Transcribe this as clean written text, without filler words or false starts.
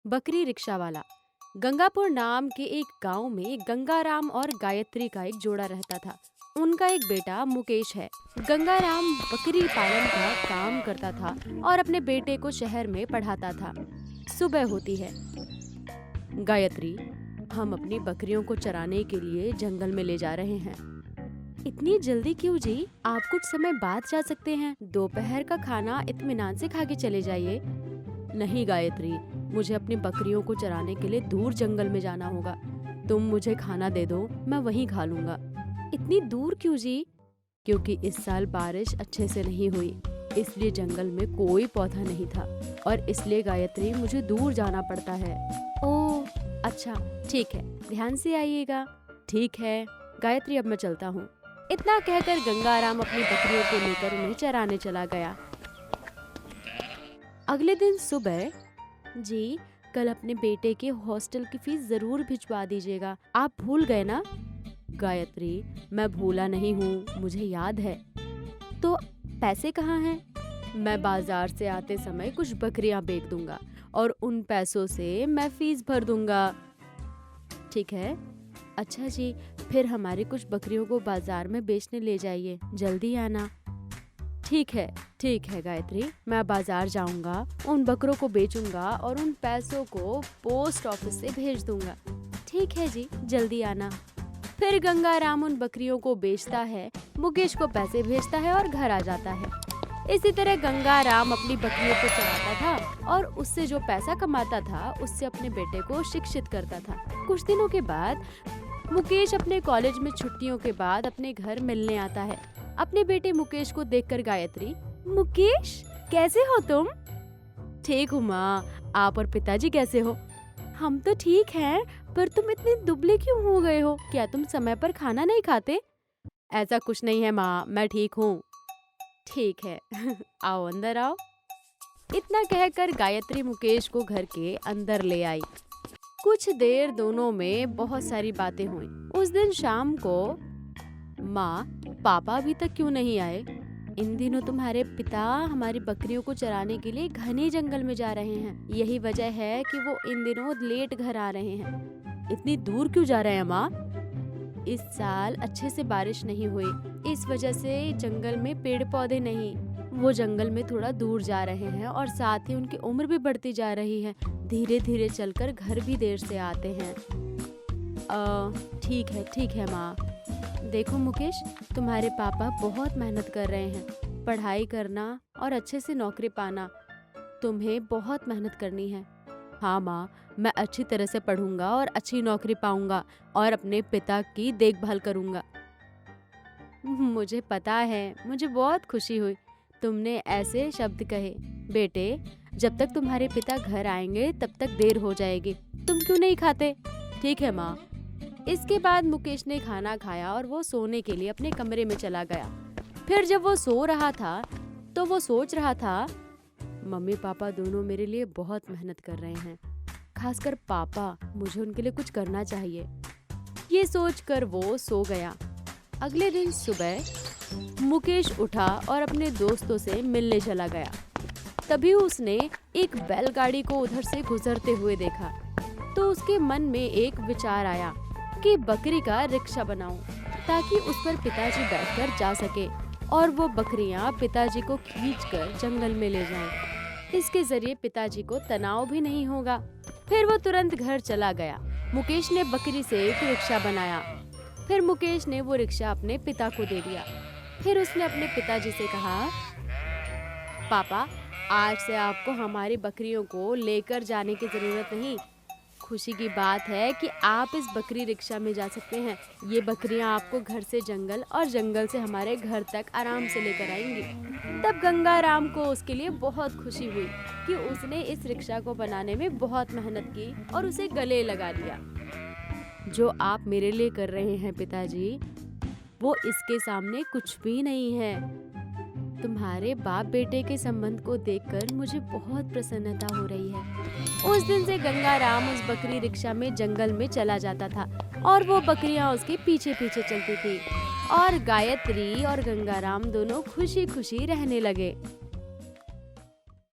बकरी रिक्शा वाला। गंगापुर नाम के एक गांव में गंगाराम और गायत्री का एक जोड़ा रहता था। उनका एक बेटा मुकेश है। गंगाराम बकरी पालन का काम करता था और अपने बेटे को शहर में पढ़ाता था। सुबह होती है। गायत्री, हम अपनी बकरियों को चराने के लिए जंगल में ले जा रहे हैं। इतनी जल्दी क्यों जी? आप कुछ समय बाद जा सकते हैं। दोपहर का खाना इत्मीनान से खा के चले जाइए। नहीं गायत्री, मुझे अपनी बकरियों को चराने के लिए दूर जंगल में जाना होगा। तुम मुझे खाना दे दो, मैं वहीं खा लूंगा। इतनी दूर क्यों जी? क्योंकि इस साल बारिश अच्छे से नहीं हुई, इसलिए जंगल में कोई पौधा नहीं था और इसलिए गायत्री मुझे दूर जाना पड़ता है। ओह अच्छा, ठीक है, ध्यान से आइएगा। ठीक है गायत्री, अब मैं चलता हूँ। इतना कहकर गंगाराम अपनी बकरियों को लेकर उन्हें चराने चला गया। अगले दिन सुबह, जी कल अपने बेटे के हॉस्टल की फीस जरूर भिजवा दीजिएगा। आप भूल गए ना? गायत्री, मैं भूला नहीं हूँ, मुझे याद है। तो पैसे कहाँ हैं? मैं बाजार से आते समय कुछ बकरियां बेच दूंगा और उन पैसों से मैं फीस भर दूंगा। ठीक है। अच्छा जी, फिर हमारी कुछ बकरियों को बाजार में बेचने ले जाइए, जल्दी आना। ठीक है गायत्री, मैं बाजार जाऊंगा, उन बकरों को बेचूंगा और उन पैसों को पोस्ट ऑफिस से भेज दूंगा। ठीक है जी, जल्दी आना। फिर गंगाराम उन बकरियों को बेचता है, मुकेश को पैसे भेजता है और घर आ जाता है। इसी तरह गंगाराम अपनी बकरियों को चराता था और उससे जो पैसा कमाता था उससे अपने बेटे को शिक्षित करता था। कुछ दिनों के बाद मुकेश अपने कॉलेज में छुट्टियों के बाद अपने घर मिलने आता है। अपने बेटे मुकेश को देखकर गायत्री, मुकेश कैसे हो तुम? ठीक हूँ माँ, आप और पिताजी कैसे हो? हम तो ठीक हैं, पर तुम इतने दुबले क्यों हो गए हो? क्या तुम समय पर खाना नहीं खाते? ऐसा कुछ नहीं है माँ, मैं ठीक हूँ। ठीक है आओ अंदर आओ। इतना कहकर गायत्री मुकेश को घर के अंदर ले आई। कुछ देर दोनों में बहुत सारी बातें हुई। उस दिन शाम को, माँ पापा अभी तक क्यों नहीं आए? इन दिनों तुम्हारे पिता हमारी बकरियों को चराने के लिए घने जंगल में जा रहे हैं। यही वजह है कि वो इन दिनों लेट घर आ रहे हैं। इतनी दूर क्यों जा रहे हैं माँ? इस साल अच्छे से बारिश नहीं हुई, इस वजह से जंगल में पेड़ पौधे नहीं। वो जंगल में थोड़ा दूर जा रहे हैं और साथ ही उनकी उम्र भी बढ़ती जा रही है। धीरे धीरे चलकर घर भी देर से आते हैं। ठीक है माँ। देखो मुकेश, तुम्हारे पापा बहुत मेहनत कर रहे हैं। पढ़ाई करना और अच्छे से नौकरी पाना, तुम्हें बहुत मेहनत करनी है। हाँ माँ, मैं अच्छी तरह से पढ़ूंगा और अच्छी नौकरी पाऊंगा और अपने पिता की देखभाल करूंगा। मुझे पता है, मुझे बहुत खुशी हुई तुमने ऐसे शब्द कहे। बेटे, जब तक तुम्हारे पिता घर आएंगे तब तक देर हो जाएगी। तुम क्यों नहीं खाते? ठीक है माँ। इसके बाद मुकेश ने खाना खाया और वो सोने के लिए अपने कमरे में चला गया। फिर जब वो सो रहा था तो वो सोच रहा था, मम्मी पापा दोनों मेरे लिए बहुत मेहनत कर रहे हैं, खासकर पापा, मुझे उनके लिए कुछ करना चाहिए। ये सोचकर वो सो गया। अगले दिन सुबह मुकेश उठा और अपने दोस्तों से मिलने चला गया। तभी उसने एक बैलगाड़ी को उधर से गुजरते हुए देखा तो उसके मन में एक विचार आया कि बकरी का रिक्शा बनाऊं ताकि उस पर पिताजी बैठकर जा सके और वो बकरियां पिताजी को खींचकर जंगल में ले जाएं। इसके जरिए पिताजी को तनाव भी नहीं होगा। फिर वो तुरंत घर चला गया। मुकेश ने बकरी से एक रिक्शा बनाया। फिर मुकेश ने वो रिक्शा अपने पिता को दे दिया। फिर उसने अपने पिताजी से कहा, पापा, आज से आपको हमारी बकरियों को लेकर जाने की जरूरत नहीं। खुशी की बात है कि आप इस बकरी रिक्शा में जा सकते हैं। ये बकरियां आपको घर से जंगल और जंगल से हमारे घर तक आराम से लेकर आएंगी। तब गंगाराम को उसके लिए बहुत खुशी हुई कि उसने इस रिक्शा को बनाने में बहुत मेहनत की और उसे गले लगा लिया। जो आप मेरे लिए कर रहे हैं पिताजी, वो इसके सामने कुछ भी नहीं है। तुम्हारे बाप बेटे के संबंध को देखकर मुझे बहुत प्रसन्नता हो रही है। उस दिन से गंगाराम उस बकरी रिक्शा में जंगल में चला जाता था और वो बकरियां उसके पीछे पीछे चलती थी और गायत्री और गंगाराम दोनों खुशी खुशी रहने लगे।